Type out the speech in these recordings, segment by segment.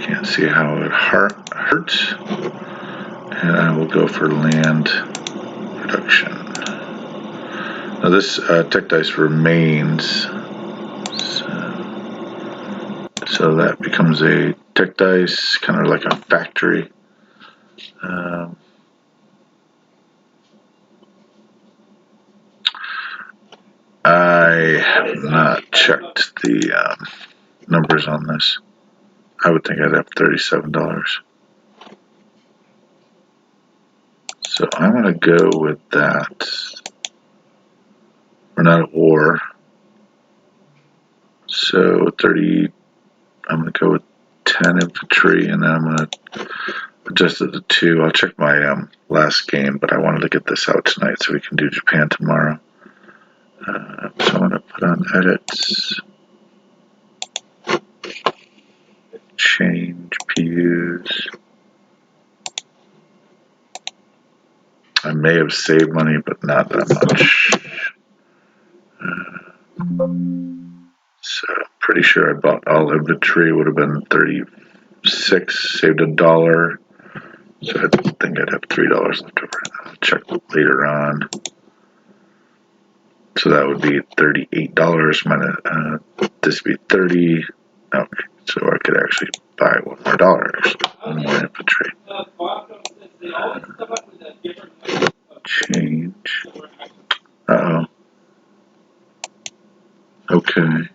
Can't see how it hurts. And I will go for land reduction. Now this tech dice remains. So that becomes a tech dice, kind of like a factory. I have not checked the numbers on this. I would think I'd have $37. So I'm going to go with that. We're not at war. So 30, I'm going to go with 10 infantry, and then I'm going to adjust it to 2. I'll check my last game, but I wanted to get this out tonight so we can do Japan tomorrow. So I'm going to put on edits, change PUs. I may have saved money, but not that much. So I'm pretty sure I bought all inventory. Would have been 36, saved $1. So I think I'd have $3 left over. I'll check later on. So that would be $38 minus this would be 30. Okay, so I could actually buy $1 more infantry. Change. Okay.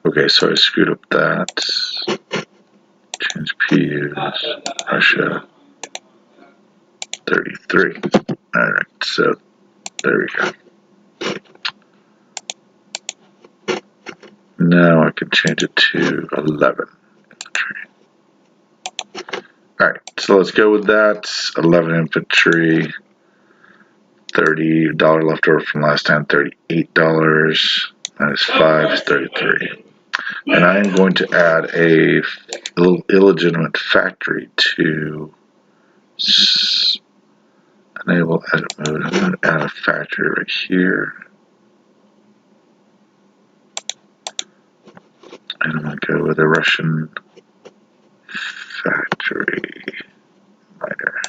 Okay, so I screwed up that. Change PUs. Russia. 33. Alright, so there we go. Now I can change it to 11 infantry. Alright, so let's go with that. 11 infantry. $30 left over from last time. $38 minus 5 is 33. And I am going to add a little illegitimate factory to enable edit mode. I'm going to add a factory right here. And I'm going to go with a Russian factory miner.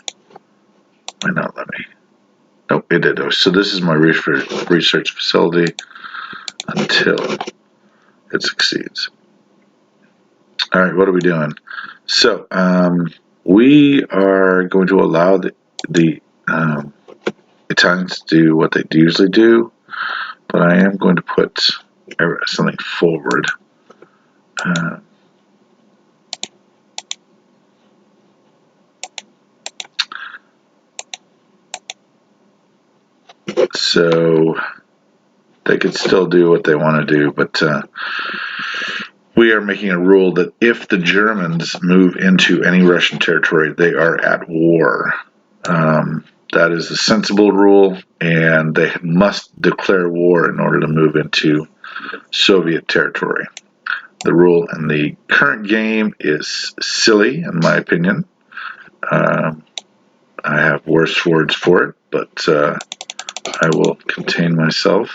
Might not let me. Nope, it did. So this is my research facility until it succeeds. All right, what are we doing? So we are going to allow the Italians to do what they usually do, but I am going to put something forward. So they could still do what they want to do, but we are making a rule that if the Germans move into any Russian territory, they are at war. That is a sensible rule, and they must declare war in order to move into Soviet territory. The rule in the current game is silly, in my opinion. I have worse words for it, but I will contain myself.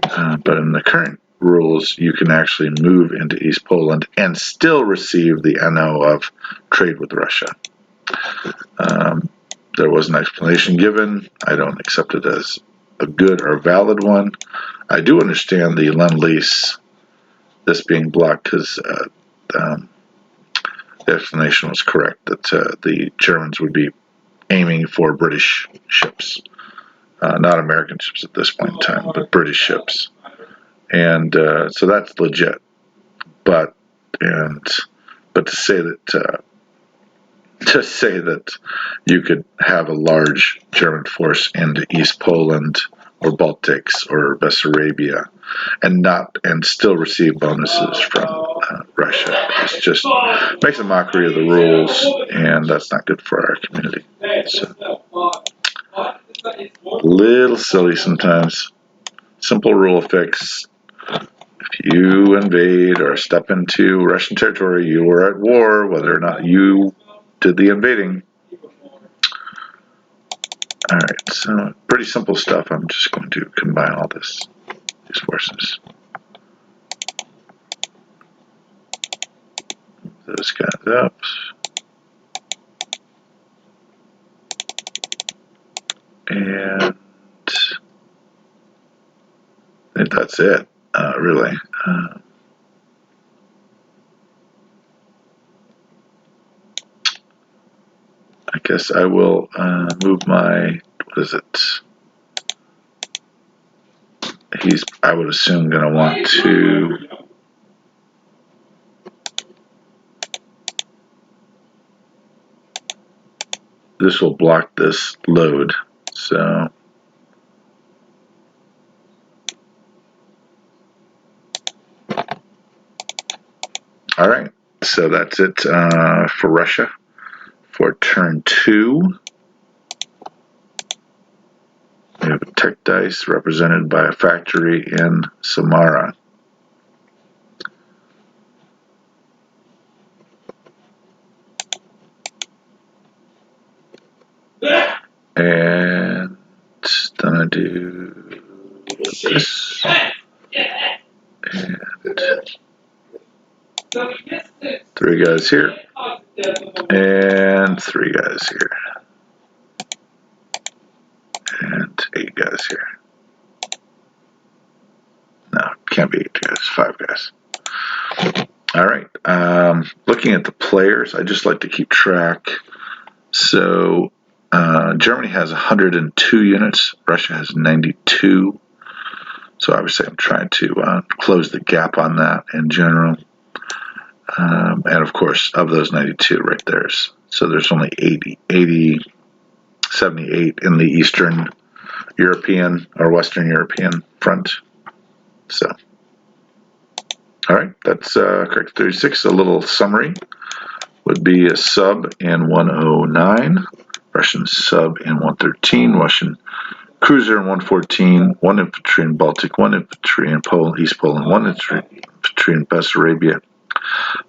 But in the current rules, you can actually move into East Poland and still receive the NO of trade with Russia. There was an explanation given. I don't accept it as a good or valid one. I do understand the Lend-Lease, this being blocked, because the explanation was correct that the Germans would be aiming for British ships, not American ships at this point in time, but British ships. And so that's legit. But to say that you could have a large German force into East Poland or Baltics or Bessarabia and still receive bonuses from Russia, it's just makes a mockery of the rules, and that's not good for our community. So a little silly sometimes. Simple rule fix. If you invade or step into Russian territory, you are at war, whether or not you did the invading. Alright, so pretty simple stuff. I'm just going to combine all this these forces. Those guys up. And I think that's it, really. I guess I will move my, what is it? He's, I would assume, going to want to this will block this load. So all right, so that's it for Russia for turn 2. We have a tech dice represented by a factory in Samara. And then I do this. And 3 guys here. And 3 guys here. And 8 guys here. No, can't be 8 guys, 5 guys. All right. Looking at the players, I just like to keep track. So Germany has 102 units. Russia has 92. So obviously I'm trying to close the gap on that in general. And of course, of those 92 right there's, so there's only 78 in the Eastern European or Western European front. So, all right, that's crockett36. A little summary would be a sub in 109, Russian sub in 113, Russian cruiser in 114, 1 infantry in Baltic, 1 infantry in Poland, East Poland, 1 infantry in Bessarabia,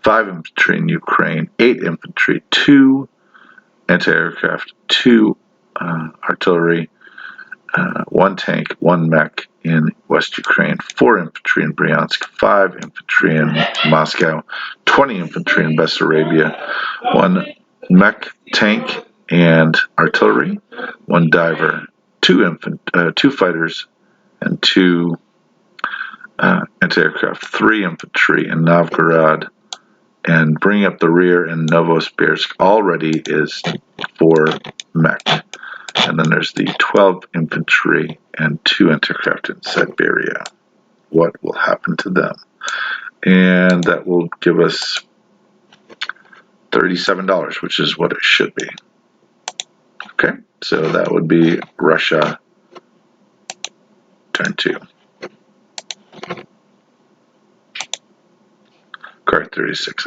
5 infantry in Ukraine, 8 infantry, 2 anti-aircraft, 2 artillery, 1 tank, 1 mech in West Ukraine, 4 infantry in Bryansk, 5 infantry in Moscow, 20 infantry in Bessarabia, 1 mech, tank, and artillery, 1 diver, 2 fighters, and 2 anti-aircraft, 3 infantry in Novgorod, and bringing up the rear in Novosibirsk already is 4 mech. And then there's the 12 infantry and 2 anti-aircraft in Siberia. What will happen to them? And that will give us $37, which is what it should be. Okay, so that would be Russia turn 2. crockett36.